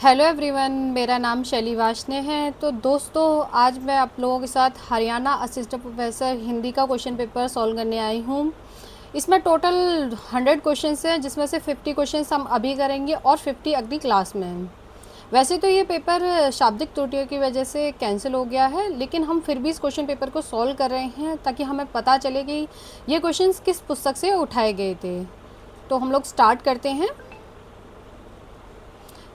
Hello everyone, मेरा नाम शैली वाशने है। तो दोस्तों, आज मैं आप लोगों के साथ हरियाणा असिस्टेंट प्रोफेसर हिंदी का क्वेश्चन पेपर सॉल्व करने आई हूँ। इसमें टोटल 100 क्वेश्चंस हैं, जिसमें से 50 क्वेश्चंस हम अभी करेंगे और 50 अगली क्लास में हैं। वैसे तो ये पेपर शाब्दिक त्रुटियों की वजह से कैंसिल हो गया है, लेकिन हम फिर भी इस क्वेश्चन पेपर को सॉल्व कर रहे हैं ताकि हमें पता चले कि ये क्वेश्चंस किस पुस्तक से उठाए गए थे। तो हम लोग स्टार्ट करते हैं।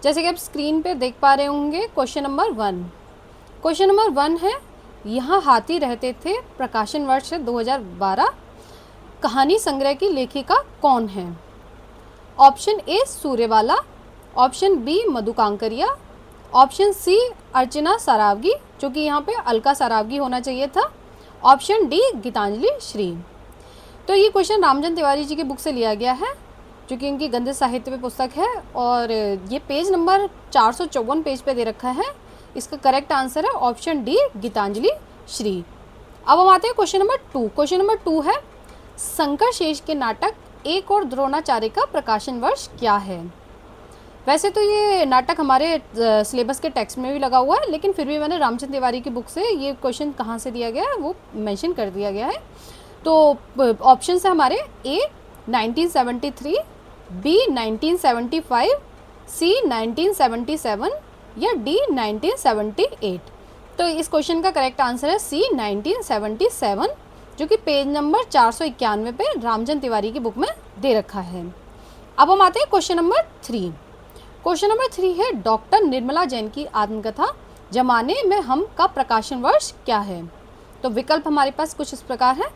जैसे कि आप स्क्रीन पे देख पा रहे होंगे, क्वेश्चन नंबर 1। क्वेश्चन नंबर 1 है, यहाँ हाथी रहते थे, प्रकाशन वर्ष है 2012। कहानी संग्रह की लेखिका कौन है? Option A Suryabala, option B Madhu Kankaria, option C Archana Saraogi, जो कि यहाँ पे अलका सरावगी होना चाहिए था, ऑप्शन डी गीतांजलि श्री। तो ये क्वेश्चन रामचंद्र तिवारी जी की बुक से लिया गया है, जो कि इनकी गद्य साहित्य में पुस्तक है, और ये पेज नंबर 454 पेज पे दे रखा है। इसका करेक्ट आंसर है ऑप्शन डी गीतांजलि श्री। अब हम आते हैं क्वेश्चन नंबर 2। क्वेश्चन नंबर 2 है, शंकर शेष के नाटक एक और द्रोणाचार्य का प्रकाशन वर्ष क्या है? वैसे तो ये नाटक हमारे सिलेबस के टेक्स्ट में भी लगा हुआ है, लेकिन फिर भी मैंने रामचंद्र तिवारी की बुक से ये क्वेश्चन कहाँ से दिया गया है वो मेंशन कर दिया गया है। तो ऑप्शन है हमारे ए 1973, बी 1975, सी 1977 या डी 1978। तो इस क्वेश्चन का करेक्ट आंसर है सी 1977, जो कि पेज नंबर 491 पे रामचंद्र तिवारी की बुक में दे रखा है। अब हम आते हैं क्वेश्चन नंबर 3। क्वेश्चन नंबर 3 है, डॉक्टर निर्मला जैन की आत्मकथा जमाने में हम का प्रकाशन वर्ष क्या है? तो विकल्प हमारे पास कुछ इस प्रकार है।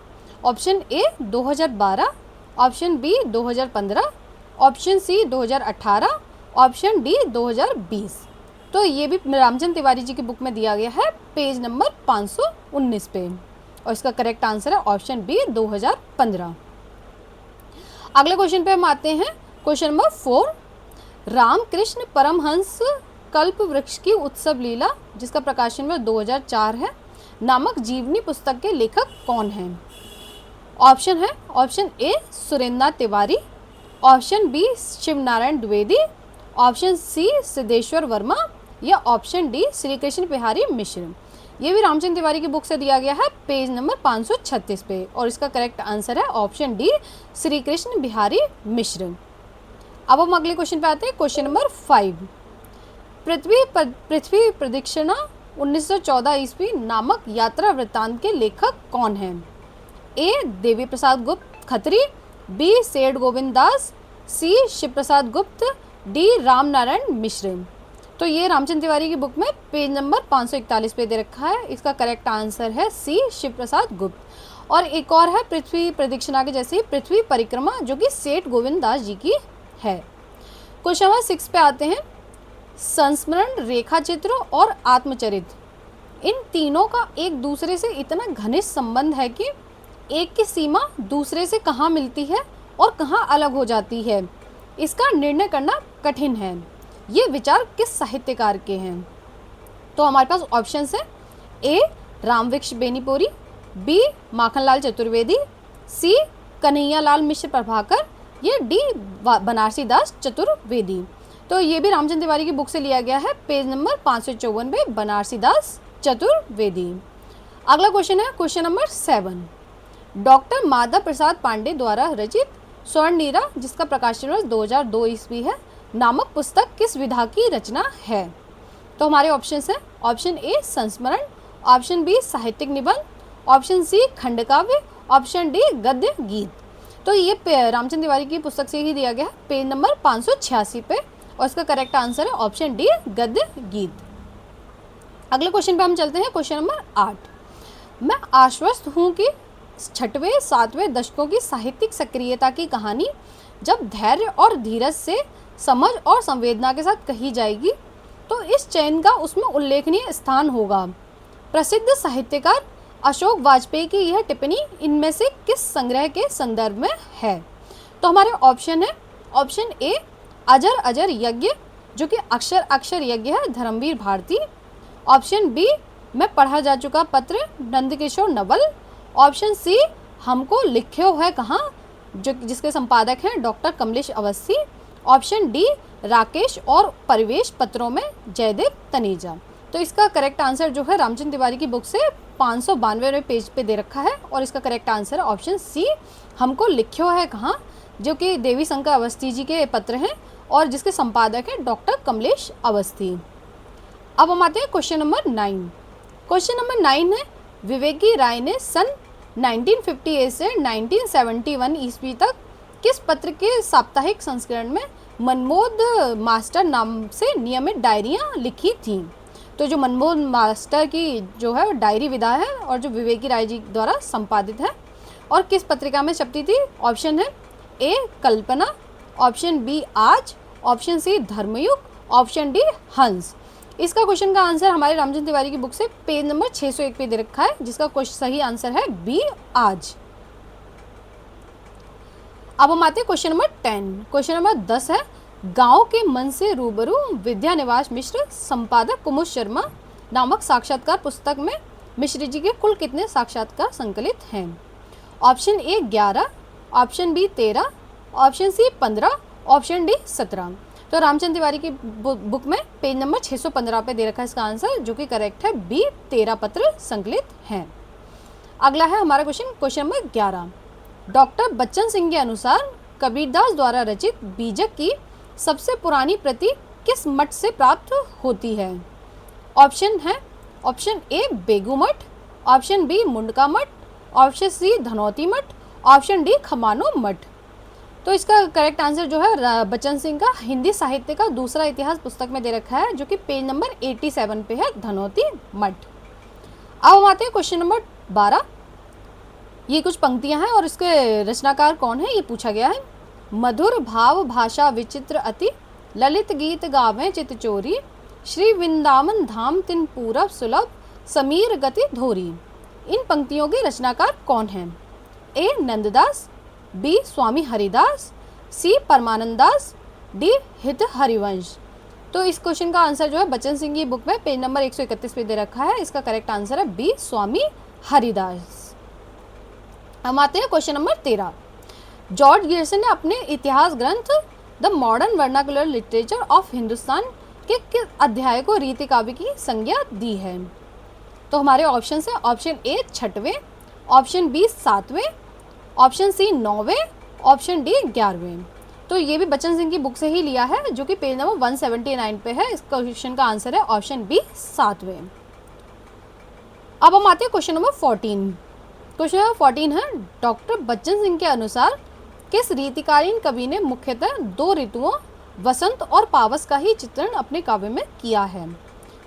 Option A 2012, option B 2015, option C 2018, option D 2020। तो ये भी रामचंद्र तिवारी जी की बुक में दिया गया है, पेज नंबर 519 पे, और इसका करेक्ट आंसर है ऑप्शन बी 2015। अगले क्वेश्चन पे हम आते हैं, क्वेश्चन नंबर 4। रामकृष्ण परमहंस कल्प वृक्ष की उत्सव लीला, जिसका प्रकाशन में 2004 है, नामक जीवनी पुस्तक के लेखक कौन हैं? ऑप्शन है, option A Surendranath Tiwari, option B Shivnarayan Dwivedi, option C Siddheshwar Verma या ऑप्शन डी श्री कृष्ण बिहारी मिश्र। ये भी रामचंद्र तिवारी की बुक से दिया गया है, पेज नंबर 536 पे, और इसका करेक्ट आंसर है ऑप्शन डी श्री कृष्ण बिहारी मिश्र। अब हम अगले क्वेश्चन पे आते हैं, क्वेश्चन नंबर 5। पृथ्वी प्रदक्षिणा 1914 ईस्वी नामक यात्रा वृत्तांत के लेखक कौन हैं? ए देवी प्रसाद गुप्त खत्री, बी सेठ गोविंद दास, सी शिव प्रसाद गुप्त, डी राम नारायण मिश्र। तो ये रामचंद्र तिवारी की बुक में पेज नंबर 541 पे दे रखा है। इसका करेक्ट आंसर है सी शिव प्रसाद गुप्त। और एक और है पृथ्वी प्रदक्षिणा के जैसे पृथ्वी परिक्रमा, जो कि सेठ गोविंद दास जी की है। क्वेश्चन नंबर 6 पे आते हैं, संस्मरण, रेखा चित्र और आत्मचरित, इन तीनों का एक दूसरे से इतना घनिष्ठ संबंध है कि एक की सीमा दूसरे से कहाँ मिलती है और कहाँ अलग हो जाती है, इसका निर्णय करना कठिन है। ये विचार किस साहित्यकार के हैं? तो हमारे पास ऑप्शंस हैं, ए रामवृक्ष बेनीपुरी, बी माखनलाल चतुर्वेदी, सी कन्हैयालाल मिश्र प्रभाकर या डी बनारसी दास चतुर्वेदी। तो ये भी रामचंद्र तिवारी की बुक से लिया गया है, पेज नंबर 554 पे, बनारसी दास चतुर्वेदी। अगला क्वेश्चन है question number 7। Doctor Madhav Prasad Pandey द्वारा रचित स्वर्णनीरा, जिसका प्रकाशन वर्ष 2002 ईस्वी है, नामक पुस्तक किस विधा की रचना है? तो हमारे ऑप्शंस हैं, ऑप्शन ए संस्मरण, ऑप्शन बी साहित्यिक निबंध, ऑप्शन सी खंडकाव्य, ऑप्शन डी गद्य गीत। तो ये रामचंद्र तिवारी की पुस्तक से ही दिया गया है, पेज नंबर 586 पे, और इसका करेक्ट आंसर है ऑप्शन डी गद्य गीत। अगले क्वेश्चन पे हम चलते हैं, क्वेश्चन नंबर 8। मैं आश्वस्त हूँ कि 6वें 7वें दशकों की साहित्यिक सक्रियता की कहानी जब धैर्य और धीरज से समझ और संवेदना के साथ कही जाएगी तो इस चयन का उसमें उल्लेखनीय स्थान होगा। प्रसिद्ध साहित्यकार अशोक वाजपेयी की यह टिप्पणी इनमें से किस संग्रह के संदर्भ में है? तो हमारे ऑप्शन है, ऑप्शन ए अजर अजर यज्ञ, जो कि अक्षर अक्षर यज्ञ है, धर्मवीर भारती, ऑप्शन बी मैं पढ़ा जा चुका पत्र, नंदकिशोर नवल, ऑप्शन सी हमको लिखे है कहाँ, जो जिसके संपादक हैं doctor Kamlesh Awasthi, option D Rakesh और परिवेश पत्रों में जयदेव तनेजा। तो इसका करेक्ट आंसर जो है रामचंद्र तिवारी की बुक से 592वें पेज पे दे रखा है और इसका करेक्ट आंसर है ऑप्शन सी, हमको लिख्यो है कहाँ, जो कि देवी शंकर अवस्थी जी के पत्र हैं और जिसके संपादक हैं डॉक्टर कमलेश अवस्थी। अब हम आते हैं क्वेश्चन नंबर 9। क्वेश्चन नंबर 9 है, विवेकी राय ने सन 1958 से 1971 ईस्वी तक किस पत्र के साप्ताहिक संस्करण में मनमोद मास्टर नाम से नियमित डायरियाँ लिखी थीं? तो जो मनमोहन मास्टर की जो है डायरी विधा है और जो विवेकी राय जी द्वारा संपादित है और किस पत्रिका में छपती थी? ऑप्शन है A Kalpana, option B Aaj, option C Dharmyug, option D Hans. इसका क्वेश्चन का आंसर हमारे रामचंद्र तिवारी की बुक से पेज नंबर 601 पे दे रखा है, जिसका सही आंसर है बी आज। अब हम आते हैं क्वेश्चन नंबर 10। क्वेश्चन नंबर 10 है, गांव के मन से रूबरू विद्यानिवास मिश्र संपादक कुमुद शर्मा नामक साक्षात्कार पुस्तक में मिश्र जी के कुल कितने साक्षात्कार संकलित हैं? Option A 11, option B 13, option C 15, option D 17। तो रामचंद्र तिवारी की बुक में पेज नंबर 615 पे दे रखा है इसका आंसर, जो कि करेक्ट है बी 13 पत्र संकलित हैं। अगला है हमारा question number 11। Doctor Bachchan Singh के अनुसार कबीरदास द्वारा रचित बीजक की सबसे पुरानी प्रति किस मठ से प्राप्त होती है? ऑप्शन है ऑप्शन ए बेगू मठ, ऑप्शन बी मुंडका मठ, ऑप्शन सी धनौती मठ, ऑप्शन डी खमानो मठ। तो इसका करेक्ट आंसर जो है बच्चन सिंह का हिंदी साहित्य का दूसरा इतिहास पुस्तक में दे रखा है, जो कि पेज नंबर 87 पे है, धनौती मठ। अब हम आते हैं क्वेश्चन नंबर 12। ये कुछ पंक्तियां हैं और इसके रचनाकार कौन है ये पूछा गया है। मधुर भाव भाषा विचित्र अति, ललित गीत गावें चित चोरी, श्री वृंदावन धाम तिन पूरब सुलभ, समीर गति धोरी। इन पंक्तियों के रचनाकार कौन हैं? ए नंददास, बी स्वामी हरिदास, सी परमानंद दास, डी हित हरिवंश। तो इस क्वेश्चन का आंसर जो है बच्चन सिंह की बुक में पेज नंबर 131 पे दे रखा है, इसका करेक्ट आंसर है बी स्वामी हरिदास। हम आते हैं क्वेश्चन नंबर 13। जॉर्ज गियर्सन ने अपने इतिहास ग्रंथ the modern vernacular literature of Hindustan के किस अध्याय को रीति काव्य की संज्ञा दी है? तो हमारे ऑप्शन है ऑप्शन ए 6वें, ऑप्शन बी 7वें, ऑप्शन सी 9वें, ऑप्शन डी 11वें। तो ये भी बच्चन सिंह की बुक से ही लिया है, जो कि पेज नंबर 179 पे है। इस क्वेश्चन का आंसर है ऑप्शन बी 7वें। अब हम आते हैं क्वेश्चन नंबर 14। क्वेश्चन नंबर 14 है, डॉक्टर बच्चन सिंह के अनुसार किस रीतिकालीन कवि ने मुख्यतः 2 ऋतुओं वसंत और पावस का ही चित्रण अपने काव्य में किया है?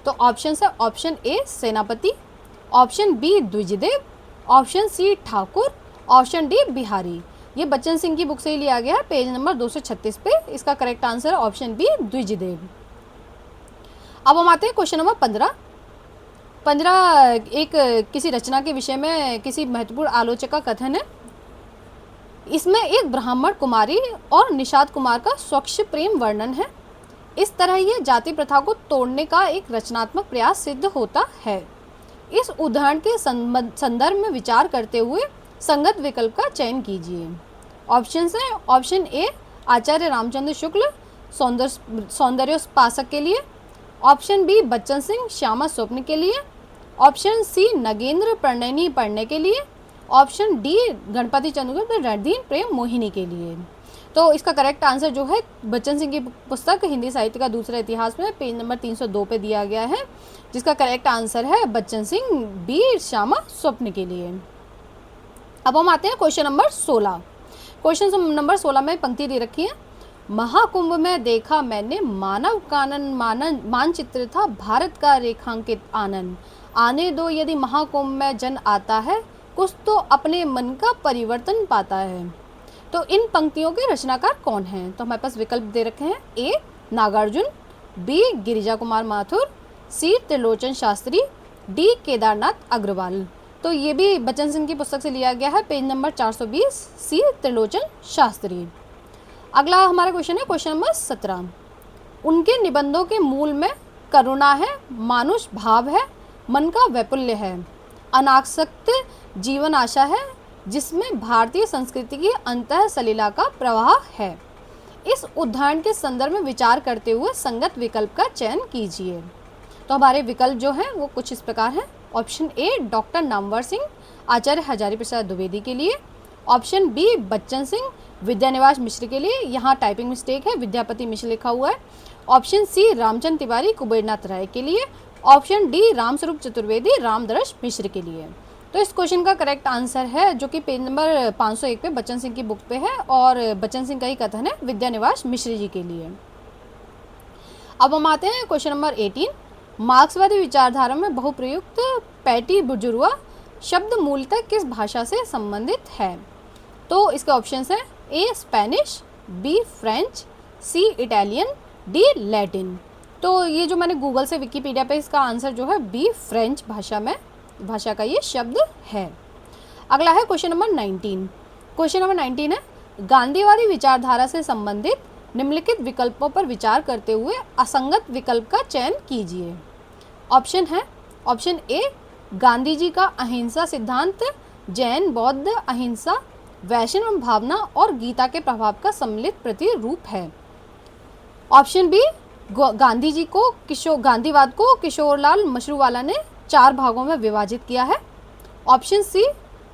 तो ऑप्शन है option A Senapati, option B Dwijdev, option C Thakur, option D Bihari. ये बच्चन सिंह की बुक से ही लिया गया है, पेज नंबर 236 पे। इसका करेक्ट आंसर है ऑप्शन बी द्विजदेव। अब हम आते हैं क्वेश्चन नंबर 15। एक किसी रचना के विषय में किसी महत्वपूर्ण आलोचक का कथन है। इसमें एक ब्राह्मण कुमारी और निषाद कुमार का स्वच्छ प्रेम वर्णन है। इस तरह यह जाति प्रथा को तोड़ने का एक रचनात्मक प्रयास सिद्ध होता है। इस उदाहरण के संदर्भ में विचार करते हुए संगत विकल्प का चयन कीजिए। ऑप्शन है ऑप्शन ए आचार्य रामचंद्र शुक्ल सौंदर्योपासक के लिए, ऑप्शन बी बच्चन सिंह श्यामा स्वप्न के लिए, ऑप्शन सी नगेंद्र प्रणयनी पढ़ने के लिए, ऑप्शन डी गणपति चंद्रगुप्त रणधीर प्रेम मोहिनी के लिए। तो इसका करेक्ट आंसर जो है बच्चन सिंह की पुस्तक हिंदी साहित्य का दूसरा इतिहास में पेज नंबर 302 पे दिया गया है, जिसका करेक्ट आंसर है बच्चन सिंह बी श्यामा स्वप्न के लिए। अब हम आते हैं क्वेश्चन नंबर 16। क्वेश्चन नंबर 16 में पंक्ति दे रखी है, महाकुंभ में देखा मैंने मानव कानन मानचित्र था भारत का रेखांकित आनंद, आने दो यदि महाकुंभ में जन आता है कुछ तो अपने मन का परिवर्तन पाता है। तो इन पंक्तियों के रचनाकार कौन हैं? तो हमारे पास विकल्प दे रखे हैं, ए नागार्जुन, बी गिरिजा कुमार माथुर, सी त्रिलोचन शास्त्री, डी केदारनाथ अग्रवाल। तो ये भी बच्चन सिंह की पुस्तक से लिया गया है, पेज नंबर 420, सी त्रिलोचन शास्त्री। अगला हमारा क्वेश्चन है क्वेश्चन नंबर 17। उनके निबंधों के मूल में करुणा है, मानुष भाव है, मन का वैपुल्य है, अनासक्त जीवन आशा है, जिसमें भारतीय संस्कृति की अंतः सलीला का प्रवाह है। इस उदाहरण के संदर्भ में विचार करते हुए संगत विकल्प का चयन कीजिए। तो हमारे विकल्प जो हैं वो कुछ इस प्रकार हैं। Option A doctor Namvar Singh Acharya Hazari Prasad Dwivedi के लिए। ऑप्शन बी बच्चन सिंह विद्यानिवास मिश्र के लिए, यहाँ टाइपिंग मिस्टेक है, विद्यापति मिश्र लिखा हुआ है। ऑप्शन सी रामचंद्र तिवारी कुबेरनाथ राय के लिए। ऑप्शन डी रामस्वरूप चतुर्वेदी रामदर्श मिश्र के लिए। तो इस क्वेश्चन का करेक्ट आंसर है, जो कि पेज नंबर 501 पे बच्चन सिंह की बुक पे है, और बच्चन सिंह का ही कथन है विद्यानिवास मिश्र जी के लिए। अब हम आते हैं क्वेश्चन नंबर 18। मार्क्सवादी विचारधारा में बहुप्रयुक्त पैटी बुर्जुआ शब्द मूलतः किस भाषा से संबंधित है? तो इसके ऑप्शंस हैं ए स्पेनिश, बी फ्रेंच, सी इटालियन, डी लैटिन। तो ये जो मैंने गूगल से विकिपीडिया पे इसका आंसर जो है बी फ्रेंच भाषा का ये शब्द है। अगला है क्वेश्चन नंबर 19। क्वेश्चन नंबर 19 है गांधीवादी विचारधारा से संबंधित निम्नलिखित विकल्पों पर विचार करते हुए असंगत विकल्प का चयन कीजिए। ऑप्शन है ऑप्शन ए गांधी जी का अहिंसा सिद्धांत जैन बौद्ध अहिंसा वैष्णव भावना और गीता के प्रभाव का सम्मिलित प्रतिरूप है। ऑप्शन बी गांधी जी को गांधीवाद को किशोरलाल मशरूवाला ने 4 भागों में विभाजित किया है। ऑप्शन सी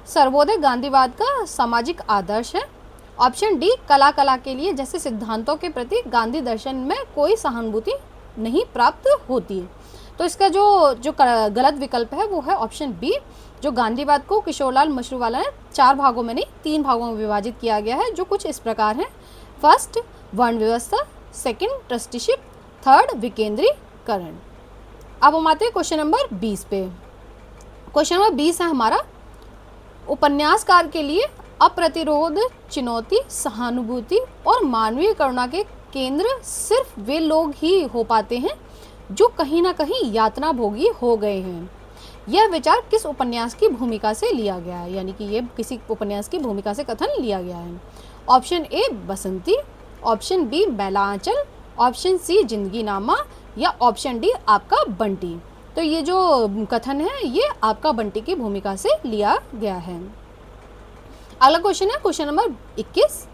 सर्वोदय गांधीवाद का सामाजिक आदर्श है। ऑप्शन डी कला के लिए जैसे सिद्धांतों के प्रति गांधी दर्शन में कोई सहानुभूति नहीं प्राप्त होती। तो इसका जो गलत विकल्प है वो है ऑप्शन बी, जो गांधीवाद को किशोरलाल मशरूवाला ने 4 भागों में नहीं 3 भागों में विभाजित किया गया है, जो कुछ इस प्रकार हैं। फर्स्ट वर्ण व्यवस्था, सेकंड ट्रस्टीशिप, थर्ड विकेंद्रीकरण। अब हम आते हैं क्वेश्चन नंबर 20 पे। क्वेश्चन नंबर 20 है हमारा उपन्यासकार के लिए अप्रतिरोध चुनौती सहानुभूति और मानवीय करुणा के केंद्र सिर्फ वे लोग ही हो पाते हैं जो कहीं ना कहीं यातना भोगी हो गए हैं। यह विचार किस उपन्यास की भूमिका से लिया गया है? यानी कि ये किसी उपन्यास की भूमिका से कथन लिया गया है। Option A Basanti, option B Bela Aanchal, option C Zindaginama या ऑप्शन डी आपका बंटी। तो ये जो कथन है ये आपका बंटी की भूमिका से लिया गया है। अगला क्वेश्चन है क्वेश्चन नंबर 21।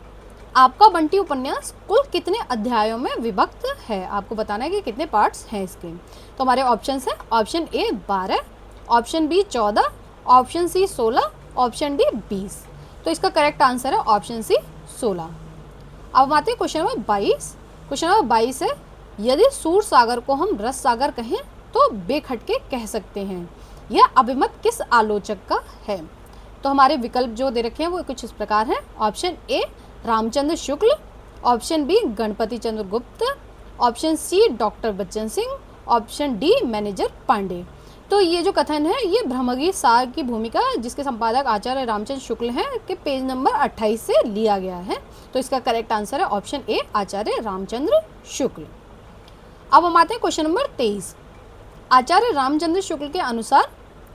आपका बंटी उपन्यास कुल कितने अध्यायों में विभक्त है? आपको बताना है कि कितने पार्ट्स हैं इसके। तो हमारे ऑप्शंस हैं option A 12, option B 14, option C 16, option D 20। तो इसका करेक्ट आंसर है ऑप्शन सी 16। अब आते हैं क्वेश्चन नंबर 22। क्वेश्चन नंबर 22 है यदि सूर सागर को हम रस सागर कहें तो बेखटके कह सकते हैं। यह अभिमत किस आलोचक का है? तो हमारे विकल्प जो दे रखे हैं वो कुछ इस प्रकार हैं। Option A Ramchandra Shukla, option B Ganpati Chandra Gupt, option C doctor Bachchan Singh, option D Manager Pandey. तो ये जो कथन है ये ब्रह्मगीत सार की भूमिका जिसके संपादक आचार्य रामचंद्र शुक्ल हैं के पेज नंबर 28 से लिया गया है। तो इसका करेक्ट आंसर है ऑप्शन ए आचार्य रामचंद्र शुक्ल। अब हम आते हैं क्वेश्चन नंबर 23। आचार्य रामचंद्र शुक्ल के अनुसार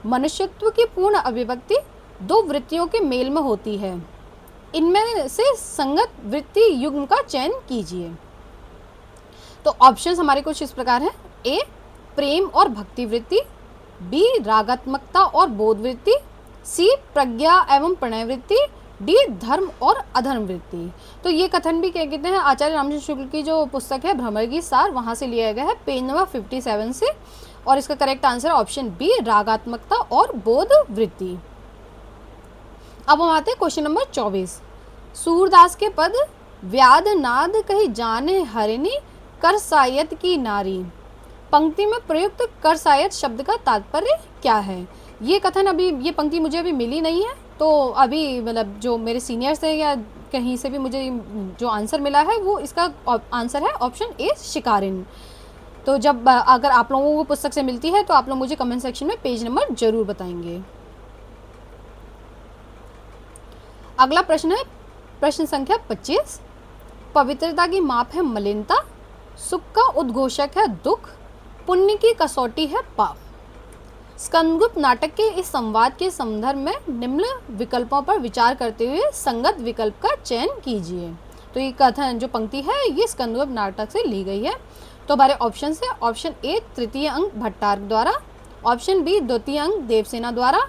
मनुष्यत्व की पूर्ण अभिव्यक्ति 2 वृत्तियों के मेल में होती है। इनमें से संगत वृत्ति युग्म का चयन कीजिए। तो ऑप्शंस हमारे कुछ इस प्रकार हैं। ए प्रेम और भक्ति वृत्ति, बी रागात्मकता और बोध वृत्ति, सी प्रज्ञा एवं प्रणय वृत्ति, डी धर्म और अधर्म वृत्ति। तो ये कथन भी क्या कहते हैं आचार्य रामचंद्र शुक्ल की जो पुस्तक है भ्रमरगीत सार वहाँ से लिया गया है पेज नंबर 57 से, और इसका करेक्ट आंसर ऑप्शन बी रागात्मकता और बोध वृत्ति। अब हम आते हैं क्वेश्चन नंबर 24। सूरदास के पद व्याध नाद कही जाने हरिणी कर सायत की नारी पंक्ति में प्रयुक्त कर सायत शब्द का तात्पर्य क्या है? ये कथन अभी ये पंक्ति मुझे अभी मिली नहीं है, तो अभी मतलब जो मेरे सीनियर्स है या कहीं से भी मुझे जो आंसर मिला है वो इसका आंसर है ऑप्शन ए शिकारिन। तो जब अगर आप लोगों को पुस्तक से मिलती है तो आप लोग मुझे कमेंट सेक्शन में पेज नंबर जरूर बताएंगे। अगला प्रश्न है प्रश्न संख्या 25। पवित्रता की माप है मलिनता, सुख का उद्घोषक है दुख, पुण्य की कसौटी है पाप। स्कंदगुप्त नाटक के इस संवाद के संदर्भ में निम्न विकल्पों पर विचार करते हुए संगत विकल्प का चयन कीजिए। तो ये कथन जो पंक्ति है ये स्कंदगुप्त नाटक से ली गई है। तो हमारे ऑप्शन है ऑप्शन ए तृतीय अंक भट्टार्क द्वारा, ऑप्शन बी द्वितीय अंक देवसेना द्वारा,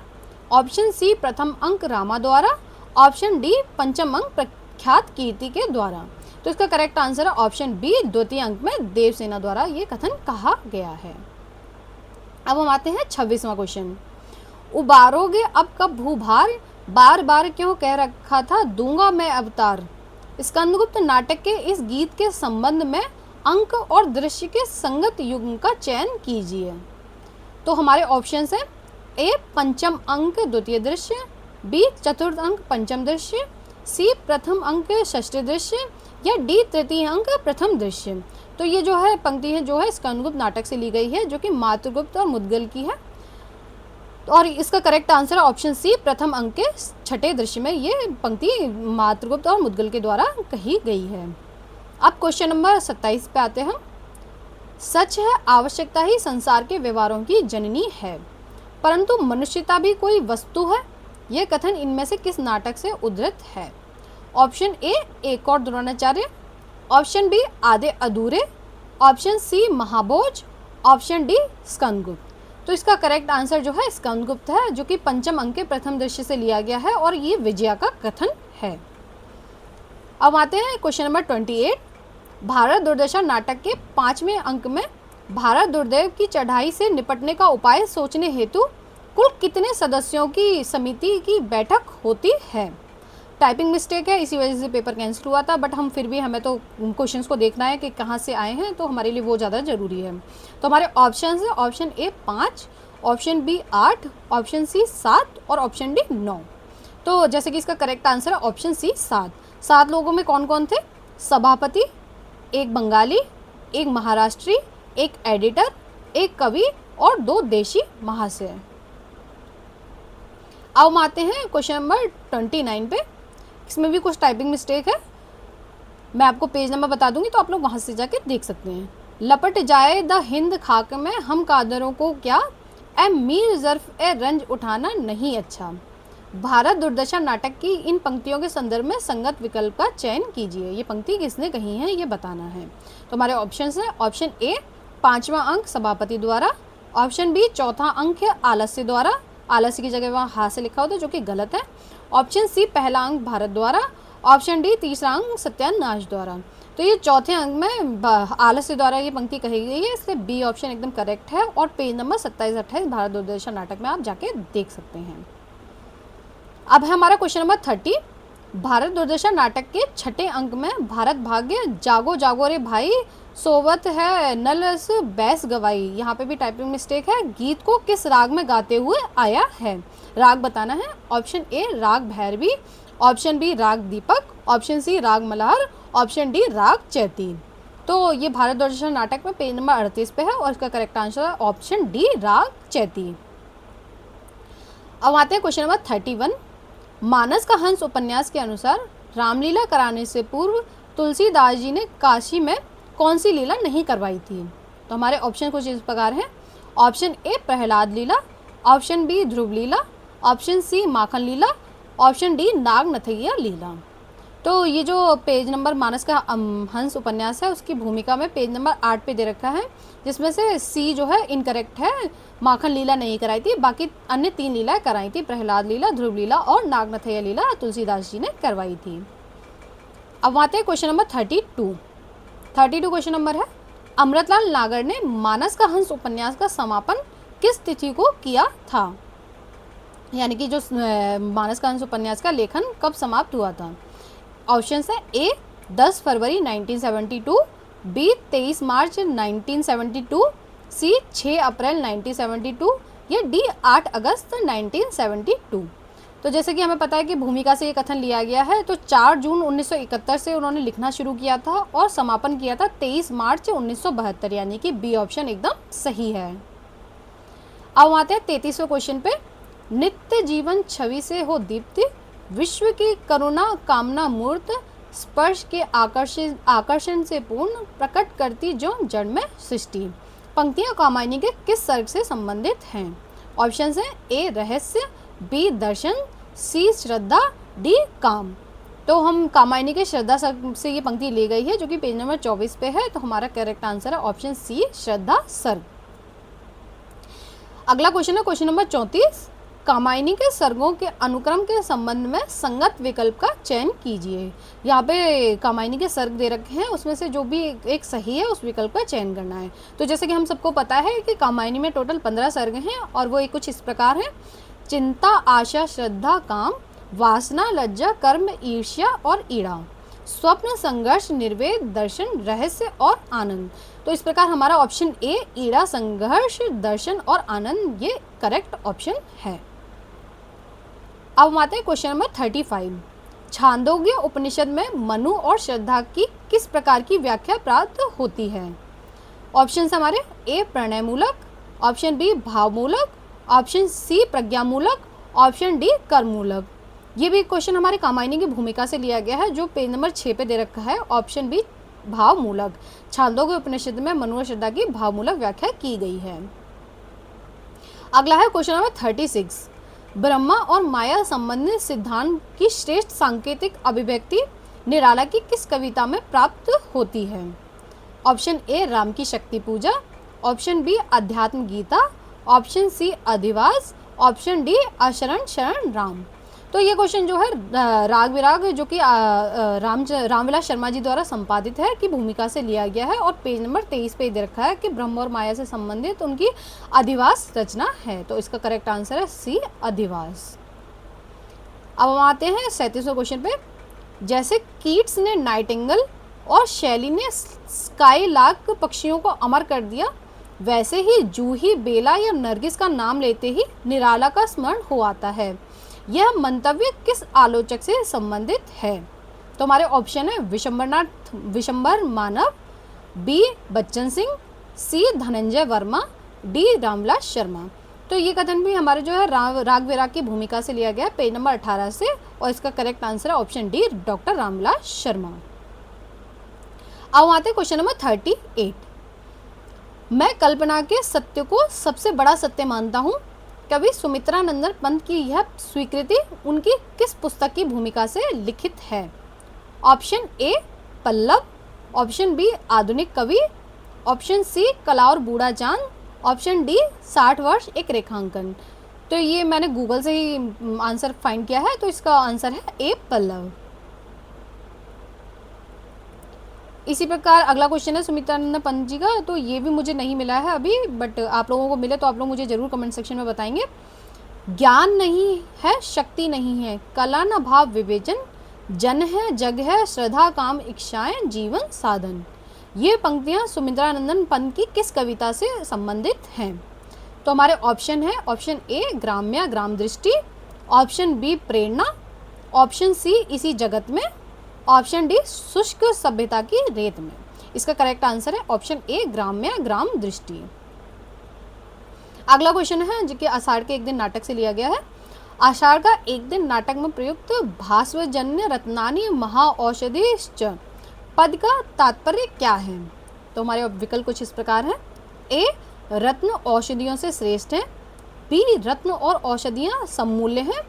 ऑप्शन सी प्रथम अंक रामा द्वारा, ऑप्शन डी पंचम अंक प्रख्यात कीर्ति के द्वारा। तो इसका करेक्ट आंसर है ऑप्शन बी, द्वितीय अंक में देवसेना द्वारा ये कथन कहा गया है। अब हम आते हैं 26वां क्वेश्चन। उबारोगे अब कब भूभार, बार बार क्यों कह रखा था दूंगा मैं अवतार। स्कंदगुप्त नाटक के इस गीत के संबंध में अंक और दृश्य के संगत युग्म का चयन कीजिए। तो हमारे ऑप्शंस हैं ए पंचम अंक द्वितीय दृश्य, बी चतुर्थ अंक पंचम दृश्य, सी प्रथम अंक षष्ठ दृश्य, या डी तृतीय अंक प्रथम दृश्य। तो ये जो है पंक्ति है जो है स्कंदगुप्त नाटक से ली गई है, जो कि मातृगुप्त और मुद्गल की है। और इसका करेक्ट आंसर है ऑप्शन सी, प्रथम अंक के छठे दृश्य में ये पंक्ति मातृगुप्त और मुद्गल के द्वारा कही गई है। अब क्वेश्चन नंबर 27 पे आते हैं। सच है आवश्यकता ही संसार के व्यवहारों की जननी है, परंतु मनुष्यता भी कोई वस्तु है। यह कथन इनमें से किस नाटक से उद्धृत है। ऑप्शन ए एक और Dronacharya, option B Aadhe Adhure, option C Mahabhoj, option D Skandagupta. तो इसका करेक्ट आंसर जो है स्कंदगुप्त है, जो कि पंचम अंक के प्रथम दृश्य से लिया गया है और ये विजया का कथन है। अब आते हैं क्वेश्चन नंबर 28। भारत दुर्दशा नाटक के 5वें अंक में भारत दुर्दैव की चढ़ाई से निपटने का उपाय सोचने हेतु कुल कितने सदस्यों की समिति की बैठक होती है। टाइपिंग मिस्टेक है, इसी वजह से पेपर कैंसिल हुआ था, बट हम फिर भी हमें तो क्वेश्चंस को देखना है कि कहाँ से आए हैं, तो हमारे लिए वो ज़्यादा ज़रूरी है। तो हमारे ऑप्शन है option A 5, option B 8, option C 7 और ऑप्शन डी 9। तो जैसे कि इसका करेक्ट आंसर है ऑप्शन सी 7। 7 लोगों में कौन कौन थे। सभापति, एक बंगाली, एक महाराष्ट्री, एक एडिटर, एक कवि और 2 देशी महाशय। अब हम आते हैं क्वेश्चन नंबर 29 पे। इसमें भी कुछ टाइपिंग मिस्टेक है, मैं आपको पेज नंबर बता दूंगी तो आप लोग वहाँ से जाके देख सकते हैं। लपट जाए द हिंद खाक में हम कादरों को क्या, ए मीर ज़र्फ ए रंज उठाना नहीं अच्छा। भारत दुर्दशा नाटक की इन पंक्तियों के संदर्भ में संगत विकल्प का चयन कीजिए। ये पंक्ति किसने कही है ये बताना है। तो हमारे ऑप्शन है ऑप्शन ए 5वां अंक सभापति द्वारा, ऑप्शन बी 4था अंक है आलस्य द्वारा, आलस्य की जगह वहाँ हा से लिखा होता है जो कि गलत है, ऑप्शन सी पहला अंक भारत द्वारा, ऑप्शन डी तीसरा अंक सत्यानाश द्वारा। तो ये चौथे अंक में आलस्य द्वारा ये पंक्ति कही गई है, इसलिए बी ऑप्शन एकदम करेक्ट है और पेज नंबर 27-28 भारत दुर्दशा नाटक में आप जाके देख सकते हैं। अब है हमारा क्वेश्चन नंबर 30। भारत दुर्दशा नाटक के छठे अंक में भारत भाग्य जागो जागो रे भाई सोवत है नलस बैस गवाई, यहाँ पे भी टाइपिंग मिस्टेक है। गीत को किस राग में गाते हुए आया है, राग बताना है। ऑप्शन ए राग भैरवी, ऑप्शन बी राग दीपक, ऑप्शन सी राग मल्हार, ऑप्शन डी राग चैती। तो ये भारत दुर्दशा नाटक में पेज नंबर 38 पे है और इसका करेक्ट आंसर है ऑप्शन डी राग चैती। अब आते हैं क्वेश्चन नंबर 31। मानस का हंस उपन्यास के अनुसार रामलीला कराने से पूर्व तुलसीदास जी ने काशी में कौन सी लीला नहीं करवाई थी। तो हमारे ऑप्शन कुछ इस प्रकार हैं। Option A Prahlad Leela, option B Dhruv Leela, option C Makhan Leela, option D Nag Nathaiya Leela. तो ये जो पेज नंबर मानस का हंस उपन्यास है उसकी भूमिका में पेज नंबर 8 पे दे रखा है, जिसमें से सी जो है इनकरेक्ट है, माखन लीला नहीं कराई थी, बाकी अन्य 3 लीलाएं कराई थी, प्रहलाद लीला, ध्रुव लीला और नाग नथैया लीला तुलसीदास जी ने करवाई थी। अब आते हैं क्वेश्चन नंबर 32 क्वेश्चन नंबर है। अमृतलाल नागर ने मानस का हंस उपन्यास का समापन किस तिथि को किया था, यानी कि जो मानस का हंस उपन्यास का लेखन कब समाप्त हुआ था। ऑप्शन है ए 10 फरवरी 1972, बी 23 मार्च 1972, सी 6 अप्रैल 1972 या डी 8 अगस्त 1972। तो जैसे कि हमें पता है कि भूमिका से ये कथन लिया गया है, तो 4 जून 1971 से उन्होंने लिखना शुरू किया था और समापन किया था 23 मार्च 1972, यानी कि बी ऑप्शन एकदम सही है। अब आते हैं 33वें क्वेश्चन पे। नित्य जीवन छवि से हो दीप्ति, विश्व की करुणा कामना मूर्त, स्पर्श के आकर्षण से पूर्ण, प्रकट करती जो जड़ में सृष्टि। पंक्तियां कामायनी के किस सर्ग से संबंधित हैं। ऑप्शन है ए रहस्य, बी दर्शन, सी श्रद्धा, डी काम। तो हम कामायनी के श्रद्धा सर्ग से ये पंक्ति ली गई है जो कि पेज नंबर 24 पे है, तो हमारा करेक्ट आंसर है ऑप्शन सी श्रद्धा सर्ग। अगला क्वेश्चन है क्वेश्चन नंबर 34। कामायनी के सर्गों के अनुक्रम के संबंध में संगत विकल्प का चयन कीजिए। यहाँ पे कामायनी के सर्ग दे रखे हैं, उसमें से जो भी एक सही है उस विकल्प का चयन करना है। तो जैसे कि हम सबको पता है कि कामायनी में टोटल 15 सर्ग हैं और वो कुछ इस प्रकार हैं: चिंता, आशा, श्रद्धा, काम, वासना, लज्जा, कर्म, ईर्ष्या और ईड़ा, स्वप्न, संघर्ष, निर्वेद, दर्शन, रहस्य और आनंद। तो इस प्रकार हमारा ऑप्शन ए ईड़ा, संघर्ष, दर्शन और आनंद ये करेक्ट ऑप्शन है। अब हम आते हैं क्वेश्चन नंबर 35। छांदोग्य उपनिषद में मनु और श्रद्धा की किस प्रकार की व्याख्या प्राप्त होती है? ऑप्शन हमारे ए प्रणयमूलक, ऑप्शन बी भावमूलक, ऑप्शन सी प्रज्ञामूलक, ऑप्शन डी कर्ममूलक। ये भी क्वेश्चन हमारे कामायनी की भूमिका से लिया गया है जो पेज नंबर 6 पे दे रखा है। ऑप्शन बी भावमूलक, छांदोग्य उपनिषद में मनु और श्रद्धा की भावमूलक व्याख्या की गई है। अगला है क्वेश्चन नंबर 36। ब्रह्मा और माया संबंधित सिद्धांत की श्रेष्ठ सांकेतिक अभिव्यक्ति निराला की किस कविता में प्राप्त होती है? ऑप्शन ए राम की शक्ति पूजा, ऑप्शन बी अध्यात्म गीता, ऑप्शन सी अधिवास, ऑप्शन डी अशरण शरण राम। तो ये क्वेश्चन जो है राग विराग जो कि रामविलास शर्मा जी द्वारा संपादित है की भूमिका से लिया गया है और पेज नंबर 23 पे दे रखा है कि ब्रह्म और माया से संबंधित उनकी अधिवास रचना है। तो इसका करेक्ट आंसर है सी अधिवास। अब हम आते हैं 37वें क्वेश्चन पे। जैसे कीट्स ने नाइटिंगल और शैली ने स्काई लार्क पक्षियों को अमर कर दिया, वैसे ही जूही, बेला या नरगिस का नाम लेते ही निराला का स्मरण हो आता है। यह मंतव्य किस आलोचक से संबंधित है? तो हमारे ऑप्शन है विशंबर मानव, बी बच्चन सिंह, सी धनंजय वर्मा, डी रामविलास शर्मा। तो ये कथन भी हमारे जो है राग विराग की भूमिका से लिया गया है पेज नंबर 18 से और इसका करेक्ट आंसर है option D doctor Ramvilas Sharma. अब आते हैं क्वेश्चन नंबर 38। मैं कल्पना के सत्य को सबसे बड़ा सत्य मानता हूँ। कवि सुमित्रानंदन पंत की यह स्वीकृति उनकी किस पुस्तक की भूमिका से लिखित है? Option A Pallav, option B Adhunik Kavi, option C कला और बूढ़ा चांद, ऑप्शन डी 60 वर्ष एक रेखांकन। तो ये मैंने गूगल से ही आंसर फाइंड किया है, तो इसका आंसर है ए पल्लव। इसी प्रकार अगला क्वेश्चन है सुमित्रानंद पंत जी का, तो ये भी मुझे नहीं मिला है अभी, बट आप लोगों को मिले तो आप लोग मुझे ज़रूर कमेंट सेक्शन में बताएंगे। ज्ञान नहीं है, शक्ति नहीं है, कला न भाव विवेचन, जन है जग है, श्रद्धा काम इच्छाएं, जीवन साधन। ये पंक्तियाँ सुमित्रानंदन पंत की किस कविता से संबंधित हैं? तो हमारे ऑप्शन है ऑप्शन ए ग्राम्य ग्राम दृष्टि, ऑप्शन बी प्रेरणा, ऑप्शन सी इसी जगत में, ऑप्शन डी शुष्क सभ्यता की रेत में। इसका करेक्ट आंसर है ऑप्शन ए ग्राम्य ग्राम दृष्टि। अगला क्वेश्चन है जो कि आषाढ़ के एक दिन नाटक से लिया गया है। आषाढ़ का एक दिन नाटक में प्रयुक्त भास्वजन्य रत्नानि महाऔषधिश्च पद का तात्पर्य क्या है? तो हमारे विकल्प कुछ इस प्रकार है। ए रत्न औषधियों से श्रेष्ठ है, बी रत्न और औषधियाँ सममूल्य हैं,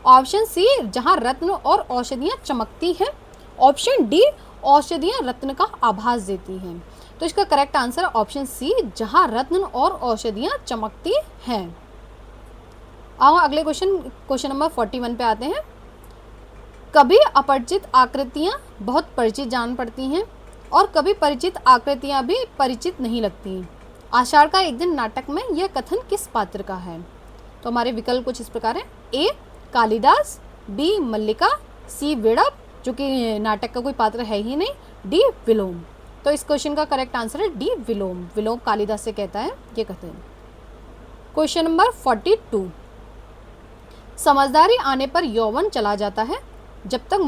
ऑप्शन सी जहाँ रत्न और औषधियाँ चमकती हैं, ऑप्शन डी औषधियाँ रत्न का आभास देती हैं। तो इसका करेक्ट आंसर है ऑप्शन सी जहाँ रत्न और औषधियाँ चमकती हैं। आओ अगले क्वेश्चन नंबर 41 पे आते हैं। कभी अपरिचित आकृतियाँ बहुत परिचित जान पड़ती हैं और कभी परिचित आकृतियाँ भी परिचित नहीं लगती। आषाढ़ का एक दिन नाटक में यह कथन किस पात्र का है? तो हमारे विकल्प कुछ इस प्रकार है। ए कालिदास, बी मल्लिका, सी विड़प जो कि नाटक का कोई पात्र है ही नहीं, डी विलोम। तो इस क्वेश्चन का करेक्ट आंसर है डी विलोम। विलोम कालिदास से कहता है ये कथन। Question number 42। समझदारी आने पर यौवन चला जाता है, जब तक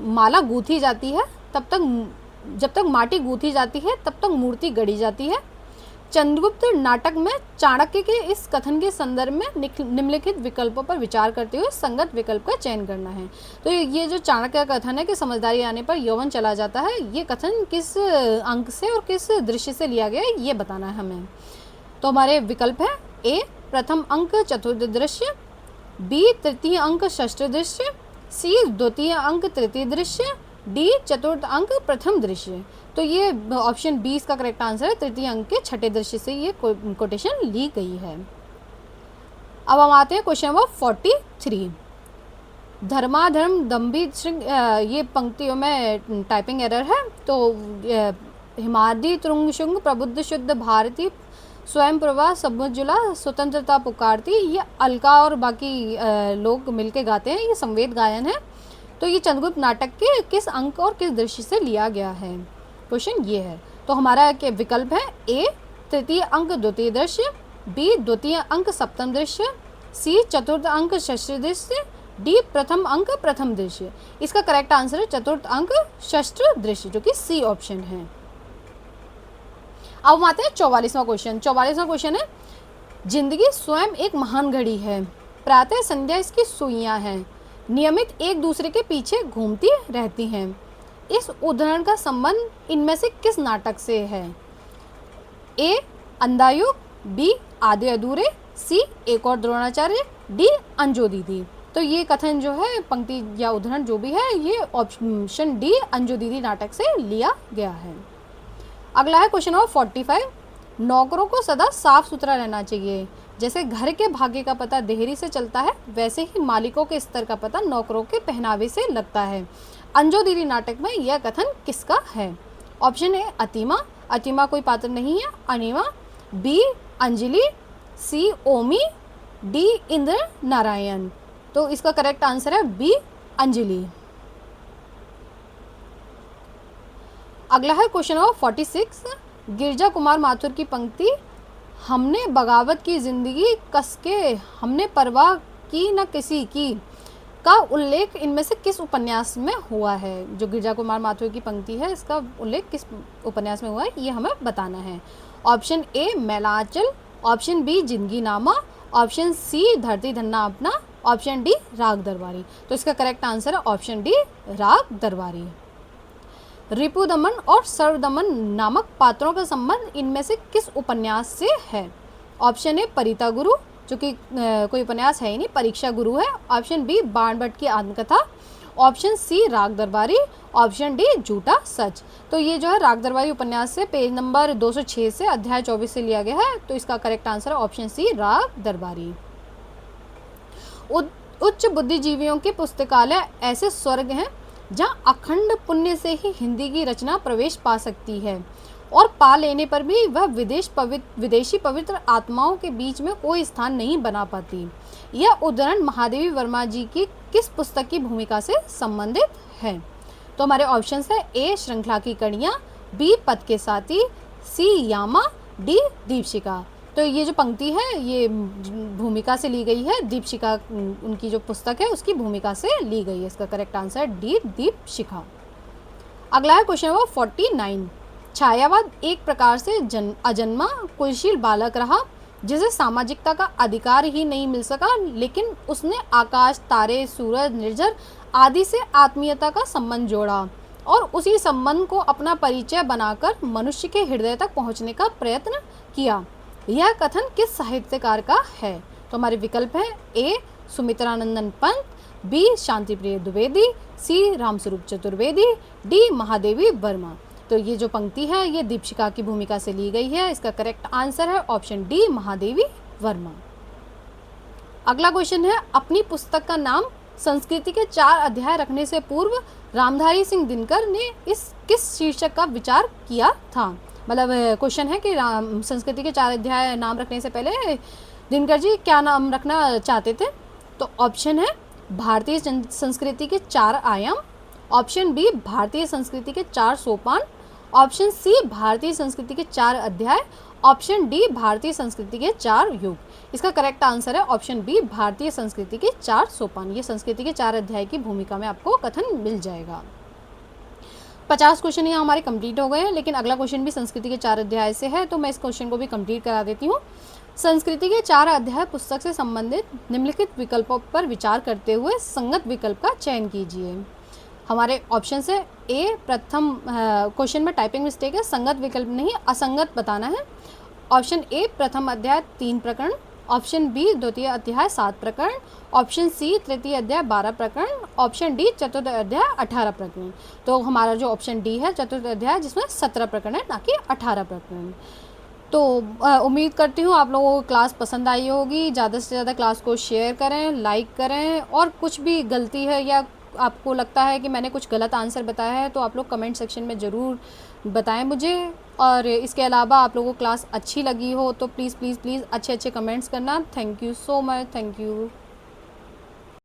माला गूंथी जाती है जब तक माटी गूंथी जाती है तब तक मूर्ति गढ़ी जाती है। चंद्रगुप्त नाटक में चाणक्य के इस कथन के संदर्भ में निम्नलिखित विकल्पों पर विचार करते हुए संगत विकल्प का चयन करना है। तो ये जो चाणक्य का कथन है कि समझदारी आने पर यौवन चला जाता है, ये कथन किस अंक से और किस दृश्य से लिया गया है ये बताना है हमें। तो हमारे विकल्प है ए प्रथम अंक चतुर्थ दृश्य, बी तृतीय अंक षष्ठ दृश्य, सी द्वितीय अंक तृतीय दृश्य, डी चतुर्थ अंक प्रथम दृश्य। तो ये ऑप्शन बी इसका करेक्ट आंसर है। तृतीय अंक के छठे दृश्य से ये कोटेशन ली गई है। अब हम आते हैं क्वेश्चन नंबर 43। धर्माधर्म दम्भी श्रृंग, ये पंक्तियों में टाइपिंग एरर है, तो हिमाद्री तुंग शुंग प्रबुद्ध शुद्ध भारती स्वयं प्रभा समुज्ज्वला स्वतंत्रता पुकारती, ये अलका और बाकी लोग मिलके गाते हैं, ये संवेद गायन है। तो ये चंद्रगुप्त नाटक के किस अंक और किस दृश्य से लिया गया है? क्वेश्चन ये है। तो हमारा क्या विकल्प है? ए तृतीय अंक द्वितीय दृश्य, बी द्वितीय अंक सप्तम दृश्य, सी चतुर्थ अंक षष्ठ दृश्य, डी प्रथम अंक प्रथम दृश्य। इसका करेक्ट आंसर है चतुर्थ अंक षष्ठ दृश्य, जो कि सी ऑप्शन है। अब हम आते हैं 44वां क्वेश्चन। 44वां क्वेश्चन है, जिंदगी स्वयं एक महान घड़ी है, प्रातः संध्या इसकी सुइयां हैं, नियमित एक दूसरे के पीछे घूमती रहती हैं। इस उदाहरण का संबंध इनमें से किस नाटक से है? ए अंधायुग, बी आधे अधूरे, सी एक और द्रोणाचार्य, डी अंजू दीदी। तो ये कथन जो है, पंक्ति या उदाहरण जो भी है, ये ऑप्शन डी अंजू दीदी नाटक से लिया गया है। अगला है क्वेश्चन नंबर 45। नौकरों को सदा साफ सुथरा रहना चाहिए। जैसे घर के भाग्य का पता देहरी से चलता है, वैसे ही मालिकों के स्तर का पता नौकरों के पहनावे से लगता है। अंजू दीदी नाटक में यह कथन किसका है? ऑप्शन ए अतिमा, अतिमा कोई पात्र नहीं है, अनिमा, बी अंजलि, सी ओमी, डी इंद्र नारायण। तो इसका करेक्ट आंसर है बी अंजलि। अगला है क्वेश्चन नंबर 46। गिरजा कुमार माथुर की पंक्ति, हमने बगावत की जिंदगी कसके, हमने परवाह की न किसी की, का उल्लेख इनमें से किस उपन्यास में हुआ है? जो गिरजा कुमार माथुर की पंक्ति है, इसका उल्लेख किस उपन्यास में हुआ है, ये हमें बताना है। ऑप्शन ए मैलांचल, ऑप्शन बी जिंदगी नामा, ऑप्शन सी धरती धन्ना अपना, ऑप्शन डी राग दरबारी। तो इसका करेक्ट आंसर है ऑप्शन डी राग दरबारी। रिपुदमन और सर्वदमन नामक पात्रों का संबंध इनमें से किस उपन्यास से है? ऑप्शन ए परिता गुरु, जो कि कोई उपन्यास है ही नहीं, परीक्षा गुरु है। ऑप्शन बी बाण भट्ट की आत्मकथा, ऑप्शन सी राग दरबारी, ऑप्शन डी झूठा सच। तो ये जो है राग दरबारी उपन्यास से पेज नंबर 206 से अध्याय 24 से लिया गया है। तो इसका करेक्ट आंसर है ऑप्शन सी राग दरबारी। उच्च बुद्धिजीवियों के पुस्तकालय ऐसे स्वर्ग हैं जहाँ अखंड पुण्य से ही हिंदी की रचना प्रवेश पा सकती है, और पा लेने पर भी वह विदेशी पवित्र आत्माओं के बीच में कोई स्थान नहीं बना पाती। यह उदाहरण महादेवी वर्मा जी की किस पुस्तक की भूमिका से संबंधित है? तो हमारे ऑप्शंस है ए श्रृंखला की कड़ियाँ, बी पद के साथी, सी यामा, डी दीपशिखा। तो ये जो पंक्ति है, ये भूमिका से ली गई है, दीपशिखा उनकी जो पुस्तक है उसकी भूमिका से ली गई है। इसका करेक्ट आंसर है डी दीपशिखा। अगला है क्वेश्चन नंबर 49। छायावाद एक प्रकार से अजन्मा कुलशील बालक रहा, जिसे सामाजिकता का अधिकार ही नहीं मिल सका, लेकिन उसने आकाश, तारे, सूरज, निर्झर आदि से आत्मीयता का संबंध जोड़ा और उसी संबंध को अपना परिचय बनाकर मनुष्य के हृदय तक पहुंचने का प्रयत्न किया। यह कथन किस साहित्यकार का है? तो हमारे विकल्प है ए सुमित्रानंदन पंत, बी शांतिप्रिय द्विवेदी, सी रामस्वरूप चतुर्वेदी, डी महादेवी वर्मा। तो ये जो पंक्ति है ये दीपशिखा की भूमिका से ली गई है। इसका करेक्ट आंसर है ऑप्शन डी महादेवी वर्मा। अगला क्वेश्चन है, अपनी पुस्तक का नाम संस्कृति के 4 अध्याय रखने से पूर्व रामधारी सिंह दिनकर ने इस किस शीर्षक का विचार किया था? मतलब क्वेश्चन है कि संस्कृति के 4 अध्याय नाम रखने से पहले दिनकर जी क्या नाम रखना चाहते थे? तो ऑप्शन है भारतीय संस्कृति के 4 आयाम, ऑप्शन बी भारतीय संस्कृति के 4 सोपान, ऑप्शन सी भारतीय संस्कृति के 4 अध्याय, ऑप्शन डी भारतीय संस्कृति के 4 युग। इसका करेक्ट आंसर है ऑप्शन बी भारतीय संस्कृति के 4 सोपान। ये संस्कृति के 4 अध्याय की भूमिका में आपको कथन मिल जाएगा। 50 क्वेश्चन यहाँ हमारे कंप्लीट हो गए हैं, लेकिन अगला क्वेश्चन भी संस्कृति के 4 अध्याय से है, तो मैं इस क्वेश्चन को भी कंप्लीट करा देती हूँ। संस्कृति के 4 अध्याय पुस्तक से संबंधित निम्नलिखित विकल्पों पर विचार करते हुए संगत विकल्प का चयन कीजिए। हमारे ऑप्शन है ए प्रथम, क्वेश्चन में टाइपिंग मिस्टेक है, संगत विकल्प नहीं असंगत बताना है। ऑप्शन ए प्रथम अध्याय 3 प्रकरण, ऑप्शन बी द्वितीय अध्याय 7 प्रकरण, ऑप्शन सी तृतीय अध्याय 12 प्रकरण, ऑप्शन डी चतुर्थ अध्याय 18 प्रकरण। तो हमारा जो ऑप्शन डी है चतुर्थ अध्याय, जिसमें 17 प्रकरण है, ना कि 18 प्रकरण। तो उम्मीद करती हूँ आप लोगों को क्लास पसंद आई होगी। ज़्यादा से ज़्यादा क्लास को शेयर करें, लाइक करें, और कुछ भी गलती है या आपको लगता है कि मैंने कुछ गलत आंसर बताया है तो आप लोग कमेंट सेक्शन में ज़रूर बताएं मुझे। और इसके अलावा आप लोगों को क्लास अच्छी लगी हो तो प्लीज़ प्लीज़ प्लीज़ अच्छे अच्छे कमेंट्स करना। Thank you so much, thank you.